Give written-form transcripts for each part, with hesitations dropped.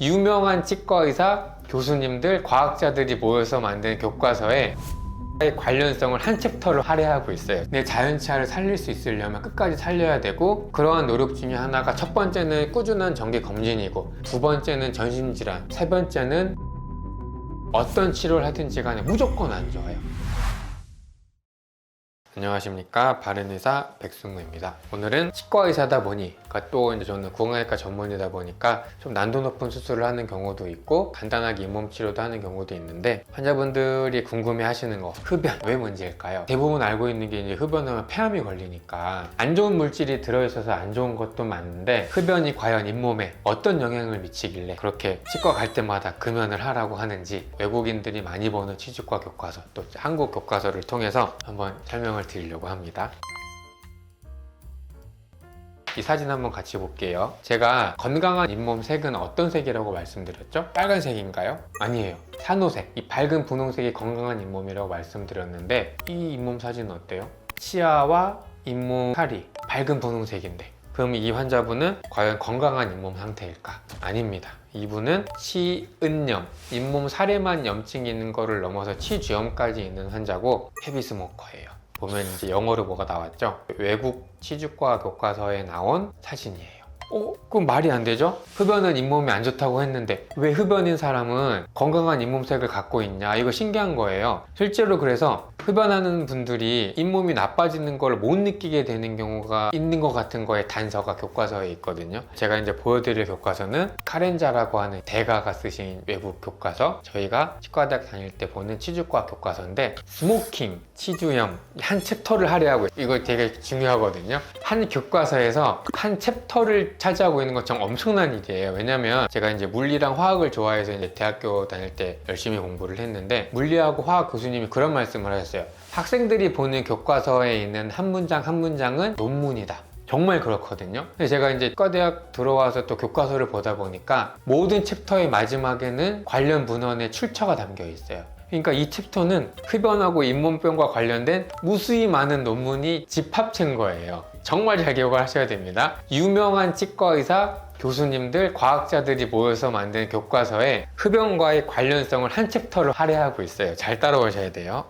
유명한 치과의사, 교수님들, 과학자들이 모여서 만든 교과서에 관련성을 한 챕터를 할애하고 있어요. 내 자연치아를 살릴 수 있으려면 끝까지 살려야 되고, 그러한 노력 중에 하나가 첫 번째는 꾸준한 정기 검진이고, 두 번째는 전신질환, 세 번째는 어떤 치료를 하든지 간에 무조건 안 좋아요. 안녕하십니까, 바른의사 백승우입니다. 오늘은 치과의사다 보니, 또 이제 저는 구강외과 전문이다 보니까 좀 난도 높은 수술을 하는 경우도 있고 간단하게 잇몸 치료도 하는 경우도 있는데, 환자분들이 궁금해 하시는 거, 흡연 왜 문제일까요? 대부분 알고 있는 게 이제 흡연하면 폐암이 걸리니까 안 좋은 물질이 들어있어서 안 좋은 것도 많은데, 흡연이 과연 잇몸에 어떤 영향을 미치길래 그렇게 치과 갈 때마다 금연을 하라고 하는지, 외국인들이 많이 보는 치주과 교과서, 또 한국 교과서를 통해서 한번 설명을 드리려고 합니다. 이 사진 한번 같이 볼게요. 제가 건강한 잇몸 색은 어떤 색이라고 말씀드렸죠? 빨간색인가요? 아니에요. 산호색, 이 밝은 분홍색이 건강한 잇몸이라고 말씀드렸는데, 이 잇몸 사진은 어때요? 치아와 잇몸 살이 밝은 분홍색인데, 그럼 이 환자분은 과연 건강한 잇몸 상태일까? 아닙니다. 이분은 치은염, 잇몸 살에만 염증이 있는 거를 넘어서 치주염까지 있는 환자고, 헤비스모커예요. 보면 이제 영어로 뭐가 나왔죠? 외국 치주과 교과서에 나온 사진이에요. 그럼 말이 안 되죠? 흡연은 잇몸이 안 좋다고 했는데 왜 흡연인 사람은 건강한 잇몸색을 갖고 있냐? 이거 신기한 거예요. 실제로 그래서 흡연하는 분들이 잇몸이 나빠지는 걸 못 느끼게 되는 경우가 있는 것 같은 거에 단서가 교과서에 있거든요. 제가 이제 보여드릴 교과서는 카렌자라고 하는 대가가 쓰신 외국 교과서, 저희가 치과대학 다닐 때 보는 치주과 교과서인데, 스모킹, 치주염 한 챕터를 할애하고 있어요. 이거 되게 중요하거든요. 한 교과서에서 한 챕터를 차지하고 있는 건 정 엄청난 일이에요. 왜냐면 제가 이제 물리랑 화학을 좋아해서 이제 대학교 다닐 때 열심히 공부를 했는데, 물리하고 화학 교수님이 그런 말씀을 하셨어요. 학생들이 보는 교과서에 있는 한 문장 한 문장은 논문이다. 정말 그렇거든요. 근데 제가 이제 치과대학 들어와서 또 교과서를 보다 보니까 모든 챕터의 마지막에는 관련 문헌의 출처가 담겨 있어요. 그러니까 이 챕터는 흡연하고 잇몸병과 관련된 무수히 많은 논문이 집합체인 거예요. 정말 잘 기억을 하셔야 됩니다. 유명한 치과의사, 교수님들, 과학자들이 모여서 만든 교과서에 흡연과의 관련성을 한 챕터로 할애하고 있어요. 잘 따라오셔야 돼요.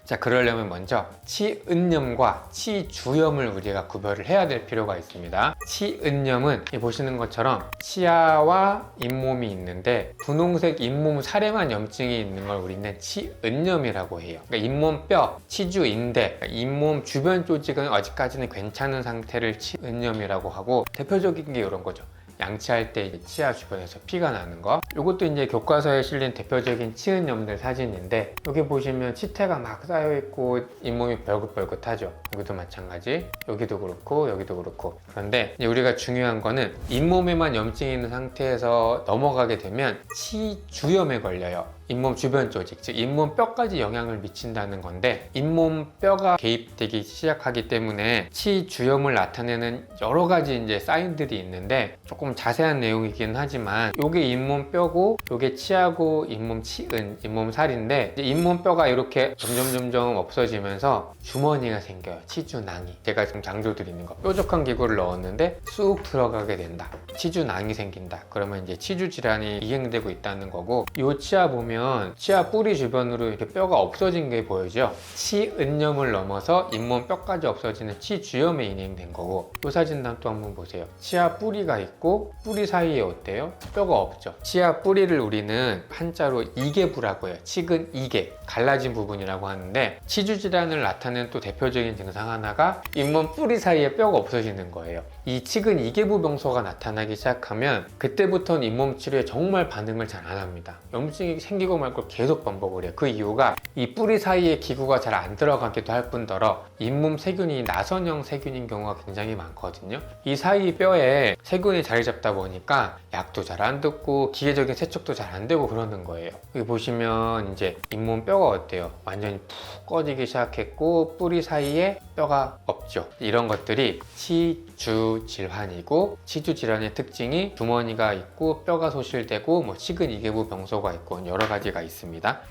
자, 그러려면 먼저 치은염과 치주염을 우리가 구별을 해야 될 필요가 있습니다. 치은염은 보시는 것처럼 치아와 잇몸이 있는데, 분홍색 잇몸 살에만 염증이 있는 걸 우리는 치은염이라고 해요. 그러니까 잇몸뼈, 치주인대, 잇몸 주변 조직은 아직까지는 괜찮은 상태를 치은염이라고 하고, 대표적인 게 이런 거죠. 양치할 때 이제 치아 주변에서 피가 나는 거, 이것도 이제 교과서에 실린 대표적인 치은염들 사진인데, 여기 보시면 치태가 막 쌓여있고 잇몸이 벌긋벌긋하죠. 여기도 마찬가지, 여기도 그렇고 여기도 그렇고. 그런데 이제 우리가 중요한 거는 잇몸에만 염증이 있는 상태에서 넘어가게 되면 치주염에 걸려요. 잇몸 주변 조직, 즉 잇몸 뼈까지 영향을 미친다는 건데, 잇몸 뼈가 개입되기 시작하기 때문에 치주염을 나타내는 여러 가지 이제 사인들이 있는데, 조금 자세한 내용이긴 하지만 요게 잇몸 뼈고 요게 치아고 잇몸 치은, 잇몸 살인데, 잇몸 뼈가 이렇게 점점 없어지면서 주머니가 생겨요. 치주낭이. 제가 지금 장조드리는 거, 뾰족한 기구를 넣었는데 쑥 들어가게 된다. 치주낭이 생긴다. 그러면 이제 치주 질환이 이행되고 있다는 거고, 요 치아 보면 치아 뿌리 주변으로 이렇게 뼈가 없어진 게 보이죠? 치은염을 넘어서 잇몸 뼈까지 없어지는 치주염에 인행된 거고, 이 사진단 또 한번 보세요. 치아 뿌리가 있고 뿌리 사이에 어때요? 뼈가 없죠. 치아 뿌리를 우리는 한자로 이계부라고 해요. 치근 이계, 갈라진 부분이라고 하는데, 치주 질환을 나타내는 또 대표적인 증상 하나가 잇몸 뿌리 사이에 뼈가 없어지는 거예요. 이 치근 이계부 병소가 나타나기 시작하면 그때부터는 잇몸 치료에 정말 반응을 잘 안 합니다. 염증이 생기고 말고 계속 반복을 해요. 그 이유가 이 뿌리 사이에 기구가 잘 안 들어가기도 할 뿐더러 잇몸 세균이 나선형 세균인 경우가 굉장히 많거든요. 이 사이 뼈에 세균이 자리 잡다 보니까 약도 잘 안 듣고 기계적인 세척도 잘 안 되고 그러는 거예요. 여기 보시면 이제 잇몸 뼈가 어때요? 완전히 푹 꺼지기 시작했고 뿌리 사이에 뼈가 없죠. 이런 것들이 치주 질환이고, 치주 질환의 특징이 주머니가 있고 뼈가 소실되고 치근 이계부 병소가 있고 여러 가지가 있습니다.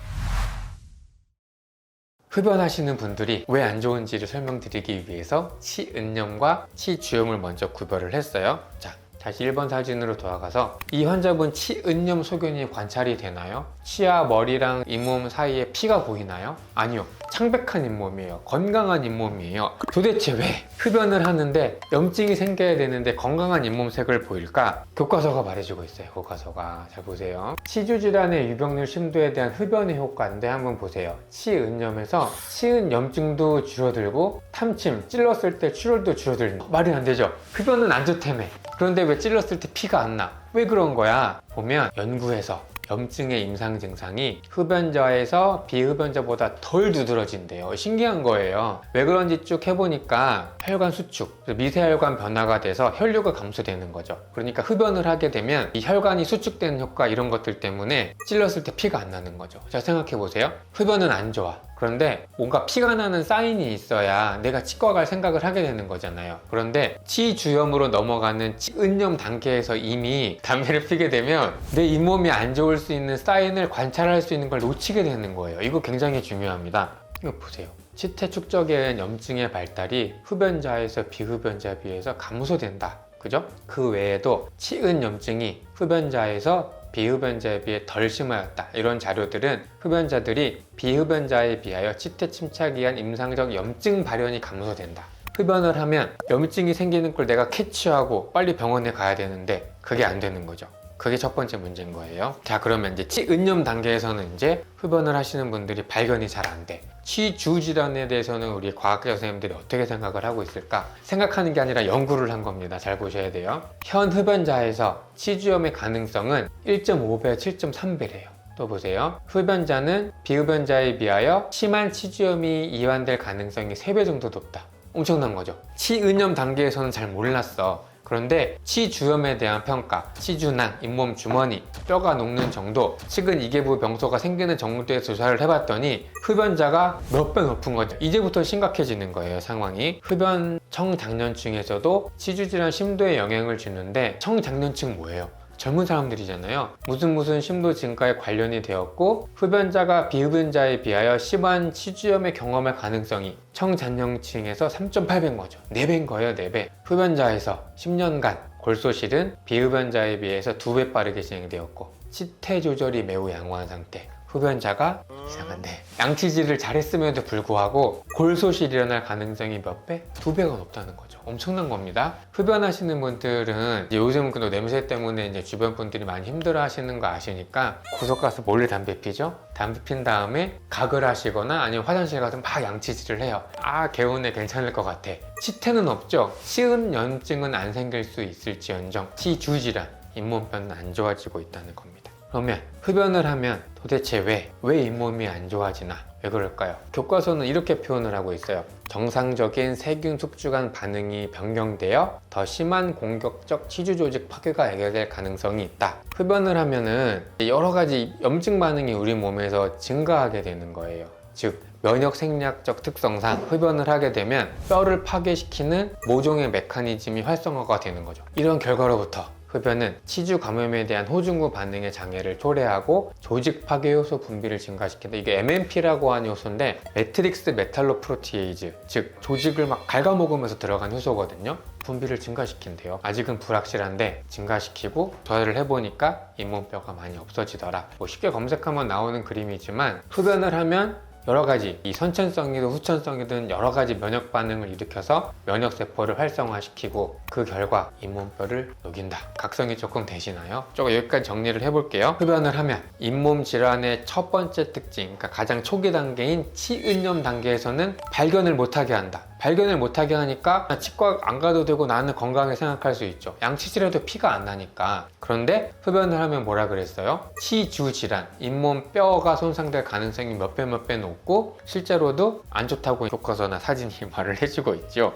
흡연하시는 분들이 왜 안 좋은지를 설명드리기 위해서 치은염과 치주염을 먼저 구별을 했어요. 자, 다시 1번 사진으로 돌아가서 이 환자분 치은염 소견이 관찰이 되나요? 치아, 머리랑 잇몸 사이에 피가 보이나요? 아니요. 창백한 잇몸이에요. 건강한 잇몸이에요. 도대체 왜 흡연을 하는데 염증이 생겨야 되는데 건강한 잇몸색을 보일까? 교과서가 말해주고 있어요. 교과서가. 잘 보세요. 치주 질환의 유병률 심도에 대한 흡연의 효과인데 한번 보세요. 치은염에서 치은 염증도 줄어들고 탐침, 찔렀을 때 출혈도 줄어들는. 말이 안 되죠. 흡연은 안 좋다며. 그런데 왜 찔렀을 때 피가 안 나? 왜 그런 거야? 보면 연구에서 염증의 임상 증상이 흡연자에서 비흡연자보다 덜 두드러진대요. 신기한 거예요. 왜 그런지 쭉 해보니까 혈관 수축, 미세혈관 변화가 돼서 혈류가 감소되는 거죠. 그러니까 흡연을 하게 되면 이 혈관이 수축되는 효과 이런 것들 때문에 찔렀을 때 피가 안 나는 거죠. 자, 생각해보세요. 흡연은 안 좋아. 그런데 뭔가 피가 나는 사인이 있어야 내가 치과 갈 생각을 하게 되는 거잖아요. 그런데 치주염으로 넘어가는 치은염 단계에서 이미 담배를 피게 되면 내 잇몸이 안 좋을 수 있는 사인을 관찰할 수 있는 걸 놓치게 되는 거예요. 이거 굉장히 중요합니다. 이거 보세요. 치태 축적에 염증의 발달이 흡연자에서 비흡연자에 비해서 감소된다. 그죠? 그 외에도 치은 염증이 흡연자에서 비흡연자에 비해 덜 심하였다. 이런 자료들은 흡연자들이 비흡연자에 비하여 치태 침착에 의한 임상적 염증 발현이 감소된다. 흡연을 하면 염증이 생기는 걸 내가 캐치하고 빨리 병원에 가야 되는데 그게 안 되는 거죠. 그게 첫 번째 문제인 거예요. 자, 그러면 이제 치은염 단계에서는 이제 흡연을 하시는 분들이 발견이 잘 안 돼. 치주 질환에 대해서는 우리 과학자 선생님들이 어떻게 생각을 하고 있을까? 생각하는 게 아니라 연구를 한 겁니다. 잘 보셔야 돼요. 현 흡연자에서 치주염의 가능성은 1.5배, 7.3배래요. 또 보세요. 흡연자는 비흡연자에 비하여 심한 치주염이 이완될 가능성이 3배 정도 높다. 엄청난 거죠. 치은염 단계에서는 잘 몰랐어. 그런데 치주염에 대한 평가, 치주낭, 잇몸 주머니, 뼈가 녹는 정도, 측은 이계부 병소가 생기는 정도에 조사를 해봤더니 흡연자가 몇 배 높은 거죠. 이제부터 심각해지는 거예요, 상황이. 흡연 청장년층에서도 치주질환 심도에 영향을 주는데 청장년층 뭐예요? 젊은 사람들이잖아요. 무슨 심도 증가에 관련이 되었고 흡연자가 비흡연자에 비하여 심한 치주염의 경험의 가능성이 청장년층에서 3.8배인 거죠. 4배인 거예요. 4배. 흡연자에서 10년간 골소실은 비흡연자에 비해서 2배 빠르게 진행되었고 치태 조절이 매우 양호한 상태. 흡연자가 이상한데 양치질을 잘했음에도 불구하고 골소실이 일어날 가능성이 몇 배? 2배가 높다는 거죠. 엄청난 겁니다. 흡연하시는 분들은 요즘 그 냄새 때문에 이제 주변 분들이 많이 힘들어 하시는 거 아시니까 구석 가서 몰래 담배 피죠. 담배 핀 다음에 각을 하시거나 아니면 화장실 가서 막 양치질을 해요. 아, 개운해, 괜찮을 것 같아. 치태는 없죠. 치은 염증은 안 생길 수 있을지언정 치주질환, 잇몸뼈는 안 좋아지고 있다는 겁니다. 그러면 흡연을 하면 도대체 왜 잇몸이 안 좋아지나? 왜 그럴까요? 교과서는 이렇게 표현을 하고 있어요. 정상적인 세균 숙주간 반응이 변경되어 더 심한 공격적 치주 조직 파괴가 예견될 가능성이 있다. 흡연을 하면은 여러 가지 염증 반응이 우리 몸에서 증가하게 되는 거예요. 즉 면역 생리학적 특성상 흡연을 하게 되면 뼈를 파괴시키는 모종의 메커니즘이 활성화가 되는 거죠. 이런 결과로부터 흡연은 치주 감염에 대한 호중구 반응의 장애를 초래하고 조직 파괴 요소 분비를 증가시킨다. 이게 MMP라고 하는 요소인데 매트릭스 메탈로프로티에이즈, 즉 조직을 막 갉아먹으면서 들어간 효소거든요. 분비를 증가시킨대요. 아직은 불확실한데 증가시키고 조사를 해보니까 잇몸뼈가 많이 없어지더라. 뭐 쉽게 검색하면 나오는 그림이지만 흡연을 하면 여러 가지 이 선천성이든 후천성이든 여러 가지 면역 반응을 일으켜서 면역 세포를 활성화시키고 그 결과 잇몸뼈를 녹인다. 각성이 조금 되시나요? 조금 여기까지 정리를 해볼게요. 흡연을 하면 잇몸 질환의 첫 번째 특징, 그러니까 가장 초기 단계인 치은염 단계에서는 발견을 못하게 한다. 발견을 못하게 하니까 치과 안 가도 되고 나는 건강하게 생각할 수 있죠. 양치질해도 피가 안 나니까. 그런데 흡연을 하면 뭐라 그랬어요? 치주 질환, 잇몸 뼈가 손상될 가능성이 몇 배 높고 실제로도 안 좋다고 교과서나 사진이 말을 해주고 있죠.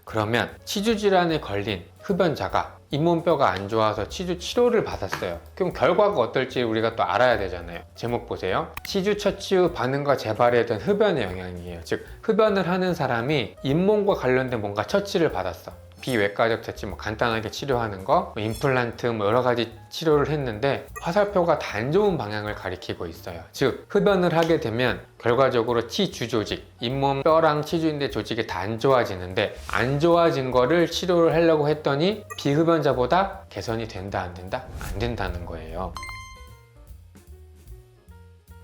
그러면 치주 질환에 걸린 흡연자가 잇몸뼈가 안 좋아서 치주 치료를 받았어요. 그럼 결과가 어떨지 우리가 또 알아야 되잖아요. 제목 보세요. 치주 처치 후 반응과 재발에 대한 흡연의 영향이에요. 즉 흡연을 하는 사람이 잇몸과 관련된 뭔가 처치를 받았어. 비외과적 처치 간단하게 치료하는 거, 임플란트 여러 가지 치료를 했는데 화살표가 다 안 좋은 방향을 가리키고 있어요. 즉 흡연을 하게 되면 결과적으로 치주 조직, 잇몸 뼈랑 치주인대 조직이 다 안 좋아지는데, 안 좋아진 거를 치료를 하려고 했더니 비흡연자보다 개선이 된다 안 된다? 안 된다는 거예요.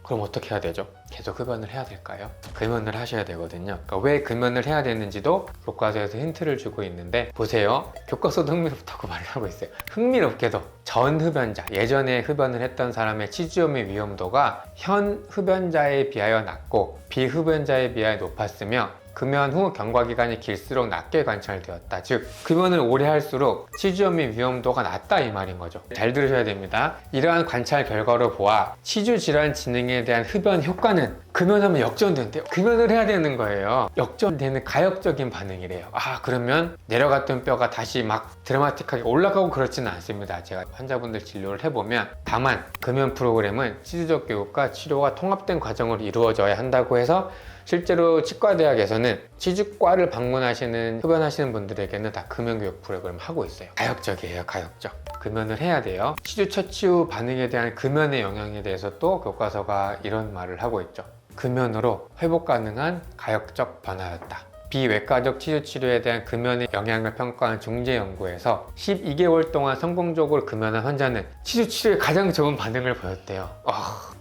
그럼 어떻게 해야 되죠? 계속 흡연을 해야 될까요? 금연을 하셔야 되거든요. 그러니까 왜 금연을 해야 되는지도 교과서에서 힌트를 주고 있는데, 보세요. 교과서도 흥미롭다고 말을 하고 있어요. 흥미롭게도 전 흡연자, 예전에 흡연을 했던 사람의 치주염의 위험도가 현 흡연자에 비하여 낮고 비흡연자에 비하여 높았으며, 금연 후 경과기간이 길수록 낮게 관찰되었다. 즉 금연을 오래 할수록 치주염의 위험도가 낮다 이 말인 거죠. 잘 들으셔야 됩니다. 이러한 관찰 결과로 보아 치주 질환 진행에 대한 흡연 효과는 금연하면 역전된대요. 금연을 해야 되는 거예요. 역전되는 가역적인 반응이래요. 그러면 내려갔던 뼈가 다시 막 드라마틱하게 올라가고 그렇지는 않습니다. 제가 환자분들 진료를 해보면, 다만 금연 프로그램은 치주적 교육과 치료가 통합된 과정으로 이루어져야 한다고 해서 실제로 치과대학에서는 치주과를 방문하시는 흡연하시는 분들에게는 다 금연교육 프로그램을 하고 있어요. 가역적이에요. 가역적. 금연을 해야 돼요. 치주 처치 후 반응에 대한 금연의 영향에 대해서 또 교과서가 이런 말을 하고 있죠. 금연으로 회복 가능한 가역적 변화였다. 비외과적 치주 치료에 대한 금연의 영향을 평가한 중재 연구에서 12개월 동안 성공적으로 금연한 환자는 치주 치료에 가장 좋은 반응을 보였대요.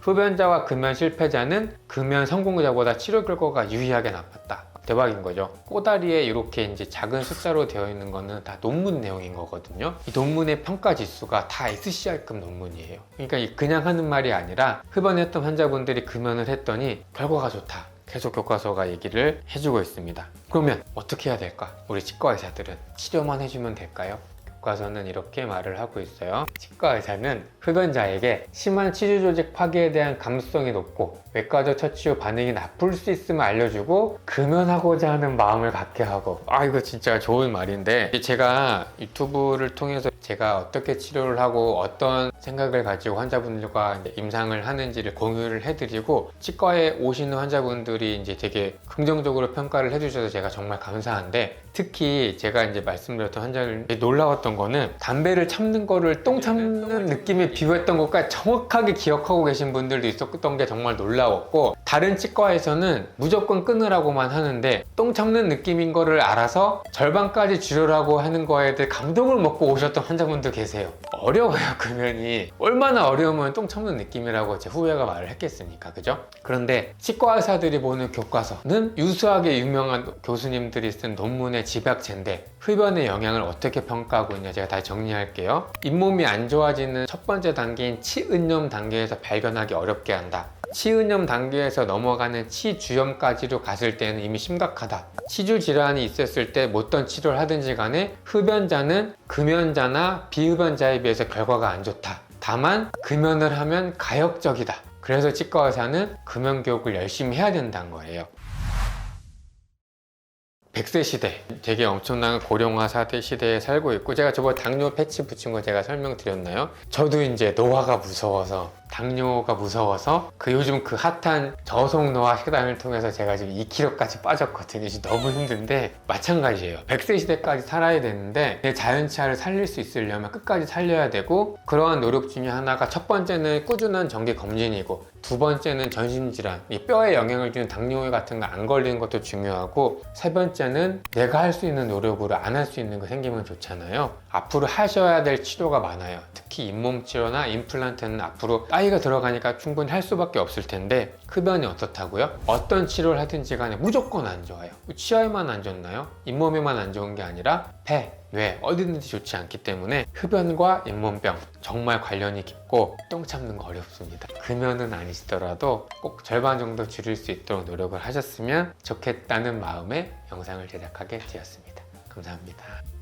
흡연자와 금연 실패자는 금연 성공자보다 치료 결과가 유의하게 나빴다. 대박인 거죠. 꼬다리에 이렇게 이제 작은 숫자로 되어 있는 거는 다 논문 내용인 거거든요. 이 논문의 평가 지수가 다 SCR급 논문이에요. 그러니까 그냥 하는 말이 아니라 흡연했던 환자분들이 금연을 했더니 결과가 좋다. 계속 교과서가 얘기를 해주고 있습니다. 그러면 어떻게 해야 될까? 우리 치과 의사들은 치료만 해주면 될까요? 교과서는 이렇게 말을 하고 있어요. 치과 의사는 흡연자에게 심한 치주 조직 파괴에 대한 감수성이 높고 외과적 처치 후 반응이 나쁠 수 있음을 알려주고 금연하고자 하는 마음을 갖게 하고, 이거 진짜 좋은 말인데, 제가 유튜브를 통해서 제가 어떻게 치료를 하고 어떤 생각을 가지고 환자분들과 임상을 하는지를 공유를 해드리고, 치과에 오시는 환자분들이 이제 되게 긍정적으로 평가를 해주셔서 제가 정말 감사한데, 특히 제가 이제 말씀드렸던 환자들 놀라웠던 거는 담배를 참는 거를 똥 참는 느낌에 비유했던 것과 정확하게 기억하고 계신 분들도 있었던 게 정말 놀라웠고, 다른 치과에서는 무조건 끊으라고만 하는데 똥 참는 느낌인 거를 알아서 절반까지 줄여라고 하는 거에 대해 감동을 먹고 오셨던 환자분도 계세요. 어려워요. 금연이 얼마나 어려우면 똥 참는 느낌이라고 제 후배가 말을 했겠습니까? 그죠? 그런데 치과 의사들이 보는 교과서는 유수하게 유명한 교수님들이 쓴 논문의 집약체인데, 흡연의 영향을 어떻게 평가하고 있냐 제가 다시 정리할게요. 잇몸이 안 좋아지는 첫 번째 단계인 치은염 단계에서 발견하기 어렵게 한다. 치은염 단계에서 넘어가는 치주염까지로 갔을 때는 이미 심각하다. 치주 질환이 있었을 때 어떤 치료를 하든지 간에 흡연자는 금연자나 비흡연자에 비해서 결과가 안 좋다. 다만 금연을 하면 가역적이다. 그래서 치과 의사는 금연 교육을 열심히 해야 된다는 거예요. 100세 시대, 되게 엄청난 고령화 사대 시대에 살고 있고, 제가 저번에 당뇨 패치 붙인 거 제가 설명드렸나요? 저도 이제 노화가 무서워서, 당뇨가 무서워서 요즘 핫한 저속 노화 식단을 통해서 제가 지금 2kg까지 빠졌거든요. 지금 너무 힘든데 마찬가지예요. 100세 시대까지 살아야 되는데 내 자연치아를 살릴 수 있으려면 끝까지 살려야 되고, 그러한 노력 중에 하나가 첫 번째는 꾸준한 정기 검진이고, 두 번째는 전신질환, 이 뼈에 영향을 주는 당뇨 같은 거 안 걸리는 것도 중요하고, 세 번째는 내가 할 수 있는 노력으로 안 할 수 있는 거 생기면 좋잖아요. 앞으로 하셔야 될 치료가 많아요. 특히 잇몸 치료나 임플란트는 앞으로 나이가 들어가니까 충분히 할 수밖에 없을 텐데, 흡연이 어떻다고요? 어떤 치료를 하든지 간에 무조건 안 좋아요. 치아에만 안 좋나요? 잇몸에만 안 좋은 게 아니라 폐, 뇌 어디든지 좋지 않기 때문에 흡연과 잇몸병 정말 관련이 깊고 똥 참는 거 어렵습니다. 금연은 아니시더라도 꼭 절반 정도 줄일 수 있도록 노력을 하셨으면 좋겠다는 마음에 영상을 제작하게 되었습니다. 감사합니다.